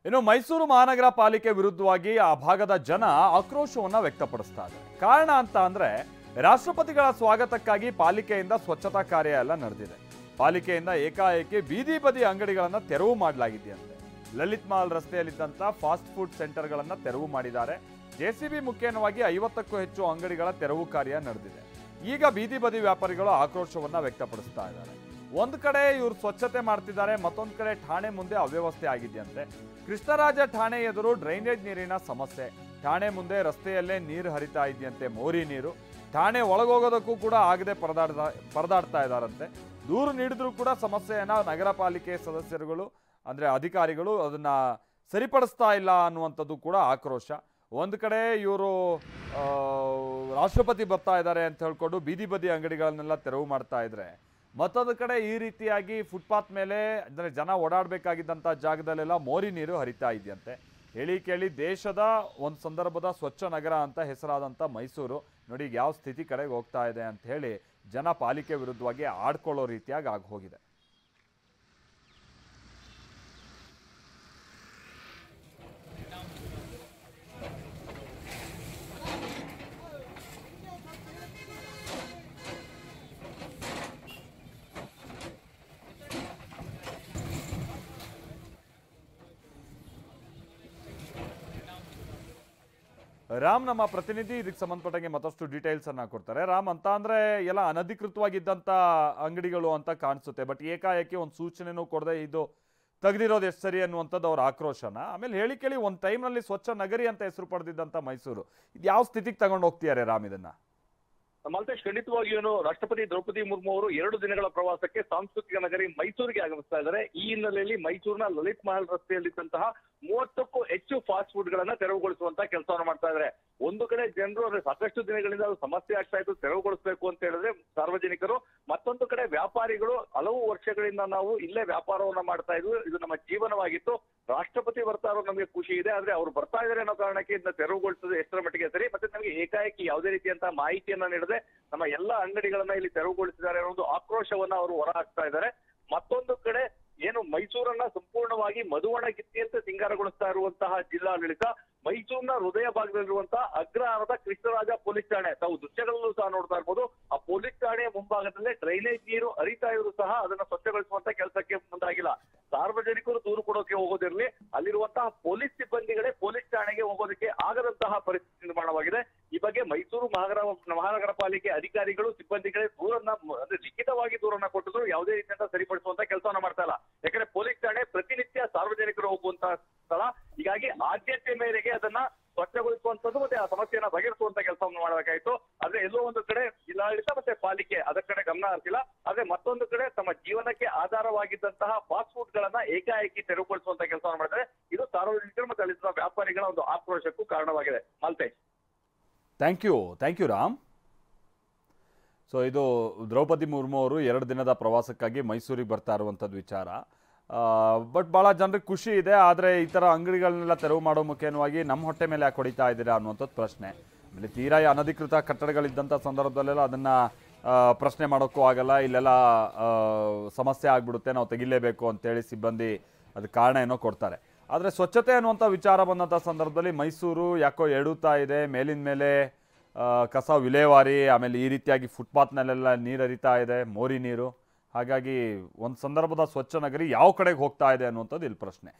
ಇನ್ನು ಮೈಸೂರು ಮಹಾನಗರ ಪಾಲಿಕೆ ವಿರುದ್ಧವಾಗಿ ಆ ಭಾಗದ ಜನ ಆಕ್ರೋಶವನ್ನ ವ್ಯಕ್ತಪಡಿಸ್ತಾ ಇದ್ದಾರೆ. ಕಾರಣ ಅಂತ ಅಂದ್ರೆ ರಾಷ್ಟ್ರಪತಿಗಳ ಸ್ವಾಗತಕ್ಕಾಗಿ ಪಾಲಿಕೆಯಿಂದ ಸ್ವಚ್ಛತಾ ಕಾರ್ಯ ಎಲ್ಲ ನಡೆದಿದೆ. ಪಾಲಿಕೆಯಿಂದ ಏಕಾಏಕಿ ಬೀದಿ ಬದಿ ಅಂಗಡಿಗಳನ್ನ ತೆರವು ಮಾಡಲಾಗಿದೆಯಂತೆ. ಲಲಿತ್ ಮಹಲ್ ರಸ್ತೆಯಲ್ಲಿದ್ದಂಥ ಫಾಸ್ಟ್ ಫುಡ್ ಸೆಂಟರ್ಗಳನ್ನ ತೆರವು ಮಾಡಿದ್ದಾರೆ. ಜೆಸಿಬಿ ಮುಖೇನವಾಗಿ 50ಕ್ಕೂ ಹೆಚ್ಚು ಅಂಗಡಿಗಳ ತೆರವು ಕಾರ್ಯ ನಡೆದಿದೆ. ಈಗ ಬೀದಿ ಬದಿ ವ್ಯಾಪಾರಿಗಳು ಆಕ್ರೋಶವನ್ನ ವ್ಯಕ್ತಪಡಿಸ್ತಾ ಇದ್ದಾರೆ. ಒಂದು ಕಡೆ ಇವರು ಸ್ವಚ್ಛತೆ ಮಾಡ್ತಿದ್ದಾರೆ, ಮತ್ತೊಂದು ಕಡೆ ಠಾಣೆ ಮುಂದೆ ಅವ್ಯವಸ್ಥೆ ಆಗಿದೆಯಂತೆ. ಕೃಷ್ಣರಾಜ ಠಾಣೆ ಎದುರು ಡ್ರೈನೇಜ್ ನೀರಿನ ಸಮಸ್ಯೆ. ಠಾಣೆ ಮುಂದೆ ರಸ್ತೆಯಲ್ಲೇ ನೀರು ಹರಿತಾ ಇದೆಯಂತೆ, ಮೋರಿ ನೀರು. ಠಾಣೆ ಒಳಗೋಗೋದಕ್ಕೂ ಕೂಡ ಆಗದೆ ಪರದಾಡ್ತಾ ಇದ್ದಾರಂತೆ. ದೂರು ನೀಡಿದ್ರು ಕೂಡ ಸಮಸ್ಯೆಯನ್ನ ನಗರ ಪಾಲಿಕೆ ಸದಸ್ಯರುಗಳು ಅಂದ್ರೆ ಅಧಿಕಾರಿಗಳು ಅದನ್ನ ಸರಿಪಡಿಸ್ತಾ ಇಲ್ಲ ಅನ್ನುವಂಥದ್ದು ಕೂಡ ಆಕ್ರೋಶ. ಒಂದು ಕಡೆ ಇವರು ರಾಷ್ಟ್ರಪತಿ ಬರ್ತಾ ಇದ್ದಾರೆ ಅಂತ ಹೇಳ್ಕೊಂಡು ಬೀದಿ ಬದಿ ಅಂಗಡಿಗಳನ್ನೆಲ್ಲ ತೆರವು ಮಾಡ್ತಾ ಇದ್ರೆ, ಮತ್ತೊಂದು ಕಡೆ ಈ ರೀತಿಯಾಗಿ ಫುಟ್ಪಾತ್ ಮೇಲೆ ಅಂದರೆ ಜನ ಓಡಾಡಬೇಕಾಗಿದ್ದಂಥ ಜಾಗದಲ್ಲೆಲ್ಲ ಮೋರಿ ನೀರು ಹರಿತಾ ಇದೆಯಂತೆ. ಹೇಳಿ ಕೇಳಿ ದೇಶದ ಒಂದು ಸಂದರ್ಭದ ಸ್ವಚ್ಛ ನಗರ ಅಂತ ಹೆಸರಾದಂಥ ಮೈಸೂರು ನೋಡಿ ಯಾವ ಸ್ಥಿತಿ ಕಡೆಗೆ ಹೋಗ್ತಾ ಇದೆ ಅಂತ ಹೇಳಿ ಜನ ಪಾಲಿಕೆ ವಿರುದ್ಧವಾಗಿ ಆಡ್ಕೊಳ್ಳೋ ರೀತಿಯಾಗಿ ಆಗಿ ಹೋಗಿದೆ. ರಾಮ್ ನಮ್ಮ ಪ್ರತಿನಿಧಿ ಇದಕ್ಕೆ ಸಂಬಂಧಪಟ್ಟಂಗೆ ಮತ್ತಷ್ಟು ಡೀಟೇಲ್ಸ್ ಅನ್ನ ಕೊಡ್ತಾರೆ. ರಾಮ್, ಅಂತ ಅಂದ್ರೆ ಎಲ್ಲ ಅನಧಿಕೃತವಾಗಿದ್ದಂತ ಅಂಗಡಿಗಳು ಅಂತ ಕಾಣಿಸುತ್ತೆ, ಬಟ್ ಏಕಾಏಕಿ ಒಂದು ಸೂಚನೆನೂ ಕೊಡದೆ ಇದು ತೆಗೆದಿರೋದು ಎಷ್ಟು ಸರಿ ಅನ್ನುವಂಥದ್ದು ಅವ್ರ ಆಕ್ರೋಶನ. ಆಮೇಲೆ ಹೇಳಿ ಕೇಳಿ ಒಂದು ಟೈಮ್ನಲ್ಲಿ ಸ್ವಚ್ಛ ನಗರಿ ಅಂತ ಹೆಸರು ಪಡೆದಿದ್ದಂಥ ಮೈಸೂರು ಇದು ಯಾವ ಸ್ಥಿತಿಗೆ ತಗೊಂಡು ಹೋಗ್ತಿದ್ದಾರೆ ರಾಮ್ ಇದನ್ನ? ಮಲ್ತೇಶ್, ಖಂಡಿತವಾಗಿಯೂ ರಾಷ್ಟ್ರಪತಿ ದ್ರೌಪದಿ ಮುರ್ಮು ಅವರು 2 ದಿನಗಳ ಪ್ರವಾಸಕ್ಕೆ ಸಾಂಸ್ಕೃತಿಕ ನಗರಿ ಮೈಸೂರಿಗೆ ಆಗಮಿಸ್ತಾ ಇದ್ದಾರೆ. ಈ ಹಿನ್ನೆಲೆಯಲ್ಲಿ ಮೈಸೂರಿನ ಲಲಿತ್ ಮಹಲ್ ರಸ್ತೆಯಲ್ಲಿದ್ದಂತಹ 30ಕ್ಕೂ ಹೆಚ್ಚು ಫಾಸ್ಟ್ ಫುಡ್ ಗಳನ್ನ ತೆರವುಗೊಳಿಸುವಂತ ಕೆಲಸವನ್ನು ಮಾಡ್ತಾ ಇದ್ದಾರೆ. ಒಂದು ಕಡೆ ಜನರು ಅಂದ್ರೆ ಸಾಕಷ್ಟು ದಿನಗಳಿಂದ ಅದು ಸಮಸ್ಯೆ ಆಗ್ತಾ ಇತ್ತು, ತೆರವುಗೊಳಿಸಬೇಕು ಅಂತ ಹೇಳಿದ್ರೆ ಸಾರ್ವಜನಿಕರು. ಮತ್ತೊಂದು ಕಡೆ ವ್ಯಾಪಾರಿಗಳು ಹಲವು ವರ್ಷಗಳಿಂದ ನಾವು ಇಲ್ಲೇ ವ್ಯಾಪಾರವನ್ನ ಮಾಡ್ತಾ ಇದ್ವಿ, ಇದು ನಮ್ಮ ಜೀವನವಾಗಿತ್ತು. ರಾಷ್ಟ್ರಪತಿ ಬರ್ತಾ ಇರೋ ನಮಗೆ ಖುಷಿ ಇದೆ, ಆದ್ರೆ ಅವ್ರು ಬರ್ತಾ ಇದ್ದಾರೆ ಅನ್ನೋ ಕಾರಣಕ್ಕೆ ಇದನ್ನ ತೆರವುಗೊಳಿಸೋದು ಎಷ್ಟರ ಮಟ್ಟಿಗೆ ಸರಿ, ಮತ್ತೆ ನಮಗೆ ಏಕಾಏಕಿ ಯಾವುದೇ ರೀತಿಯಂತಹ ಮಾಹಿತಿಯನ್ನ ನೀಡದೆ ನಮ್ಮ ಎಲ್ಲಾ ಅಂಗಡಿಗಳನ್ನ ಇಲ್ಲಿ ತೆರವುಗೊಳಿಸಿದ್ದಾರೆ ಅನ್ನೋ ಒಂದು ಆಕ್ರೋಶವನ್ನ ಅವರು ಹೊರ ಹಾಕ್ತಾ ಇದ್ದಾರೆ. ಮತ್ತೊಂದು ಕಡೆ ಏನು ಮೈಸೂರನ್ನ ಸಂಪೂರ್ಣವಾಗಿ ಮಧುವಣಗಿತ್ತಿಯಂತೆ ಸಿಂಗಾರಗೊಳಿಸ್ತಾ ಇರುವಂತಹ ಜಿಲ್ಲಾಡಳಿತ ಮೈಸೂರಿನ ಹೃದಯ ಭಾಗದಲ್ಲಿರುವಂತಹ ಅಗ್ರಹಾರದ ಕೃಷ್ಣರಾಜ ಪೊಲೀಸ್ ಠಾಣೆ, ತಾವು ದೃಶ್ಯಗಳಲ್ಲೂ ಸಹ ನೋಡ್ತಾ ಇರ್ಬೋದು, ಆ ಪೊಲೀಸ್ ಠಾಣೆಯ ಮುಂಭಾಗದಲ್ಲೇ ಡ್ರೈನೇಜ್ ನೀರು ಹರಿತಾ ಇದ್ರು ಸಹ ಅದನ್ನ ಸ್ವಚ್ಛಗೊಳಿಸುವಂತ ಕೆಲಸಕ್ಕೆ ಮುಂದಾಗಿಲ್ಲ. ಸಾರ್ವಜನಿಕರು ದೂರು ಕೊಡೋಕೆ ಹೋಗೋದಿರ್ಲಿ, ಅಲ್ಲಿರುವಂತಹ ಪೊಲೀಸ್ ಸಿಬ್ಬಂದಿಗಳೇ ಪೊಲೀಸ್ ಠಾಣೆಗೆ ಹೋಗೋದಕ್ಕೆ ಆಗದಂತಹ ಪರಿಸ್ಥಿತಿ ನಿರ್ಮಾಣವಾಗಿದೆ. ಈ ಬಗ್ಗೆ ಮೈಸೂರು ಮಹಾನಗರ ಪಾಲಿಕೆ ಅಧಿಕಾರಿಗಳು ಸಿಬ್ಬಂದಿಗಳೇ ದೂರನ್ನ ಅಂದ್ರೆ ಲಿಖಿತವಾಗಿ ದೂರನ್ನ ಕೊಟ್ಟಿದ್ರು, ಯಾವುದೇ ರೀತಿಯಿಂದ ಸರಿಪಡಿಸುವಂತ ಕೆಲಸವನ್ನ ಮಾಡ್ತಾ ಇಲ್ಲ. ಯಾಕಂದ್ರೆ ಪೊಲೀಸ್ ಠಾಣೆ ಪ್ರತಿನಿತ್ಯ ಸಾರ್ವಜನಿಕರು ಹೋಗುವಂತಹ ಸ್ಥಳ, ಹೀಗಾಗಿ ಆದ್ಯತೆ ಮೇರೆಗೆ ಅದನ್ನ ಸ್ವಚ್ಛಗೊಳಿಸುವಂತದ್ದು ಮತ್ತೆ ಆ ಸಮಸ್ಯೆಯನ್ನ ಬಗೆಹರಿಸುವಂತ ಕೆಲಸವನ್ನು ಮಾಡಬೇಕಾಯಿತು. ಆದ್ರೆ ಎಲ್ಲೋ ಒಂದು ಕಡೆ ಜಿಲ್ಲಾಡಳಿತ ಮತ್ತೆ ಪಾಲಿಕೆ ಅದರ ಕಡೆ ಗಮನ ಹರಿಸಿಲ್ಲ. ಆದ್ರೆ ಮತ್ತೊಂದು ಕಡೆ ತಮ್ಮ ಜೀವನಕ್ಕೆ ಆಧಾರವಾಗಿದ್ದಂತಹ ಫಾಸ್ಟ್ ಫುಡ್ ಗಳನ್ನ ಏಕಾಏಕಿ ತೆರವುಗೊಳಿಸುವಂತ ಕೆಲಸವನ್ನು ಮಾಡಿದ್ರೆ ಇದು ಸಾರ್ವಜನಿಕರು ಮತ್ತೆ ಅಲ್ಲಿನ ವ್ಯಾಪಾರಿಗಳ ಒಂದು ಆಕ್ರೋಶಕ್ಕೂ ಕಾರಣವಾಗಿದೆ. Maltesh, thank you Ram. So ಇದು ದ್ರೌಪದಿ ಮುರ್ಮು ಅವರು 2 ದಿನದ ಪ್ರವಾಸಕ್ಕಾಗಿ ಮೈಸೂರಿಗೆ ಬರ್ತಾ ಇರುವಂಥದ್ದು ವಿಚಾರ. ಬಟ್ ಭಾಳ ಜನರಿಗೆ ಖುಷಿ ಇದೆ, ಆದರೆ ಈ ಥರ ಅಂಗಡಿಗಳನ್ನೆಲ್ಲ ತೆರವು ಮಾಡೋ ಮುಖೇನವಾಗಿ ನಮ್ಮ ಹೊಟ್ಟೆ ಮೇಲೆ ಯಾಕೆ ಹೊಡಿತಾ ಇದ್ದೀರಾ ಅನ್ನುವಂಥದ್ದು ಪ್ರಶ್ನೆ. ಆಮೇಲೆ ತೀರಾ ಅನಧಿಕೃತ ಕಟ್ಟಡಗಳಿದ್ದಂಥ ಸಂದರ್ಭದಲ್ಲೆಲ್ಲ ಅದನ್ನು ಪ್ರಶ್ನೆ ಮಾಡೋಕ್ಕೂ ಆಗಲ್ಲ, ಇಲ್ಲೆಲ್ಲ ಸಮಸ್ಯೆ ಆಗಿಬಿಡುತ್ತೆ, ನಾವು ತೆಗಿಲೇಬೇಕು ಅಂತೇಳಿ ಸಿಬ್ಬಂದಿ ಅದಕ್ಕೆ ಕಾರಣ ಏನೋ ಕೊಡ್ತಾರೆ. ಆದರೆ ಸ್ವಚ್ಛತೆ ಅನ್ನುವಂಥ ವಿಚಾರ ಬಂದಂಥ ಸಂದರ್ಭದಲ್ಲಿ ಮೈಸೂರು ಯಾಕೋ ಎಡುತ್ತಾ ಇದೆ. ಮೇಲಿನ ಮೇಲೆ ಕಸ ವಿಲೇವಾರಿ, ಆಮೇಲೆ ಈ ರೀತಿಯಾಗಿ ಫುಟ್ಪಾತ್ನಲ್ಲೆಲ್ಲ ನೀರು ಹರಿತಾ ಇದೆ, ಮೋರಿ ನೀರು. ಹಾಗಾಗಿ ಒಂದು ಸಂದರ್ಭದ ಸ್ವಚ್ಛ ನಗರಿ ಯಾವ ಕಡೆಗೆ ಹೋಗ್ತಾ ಇದೆ ಅನ್ನುವಂಥದ್ದು ಇಲ್ಲಿ ಪ್ರಶ್ನೆ.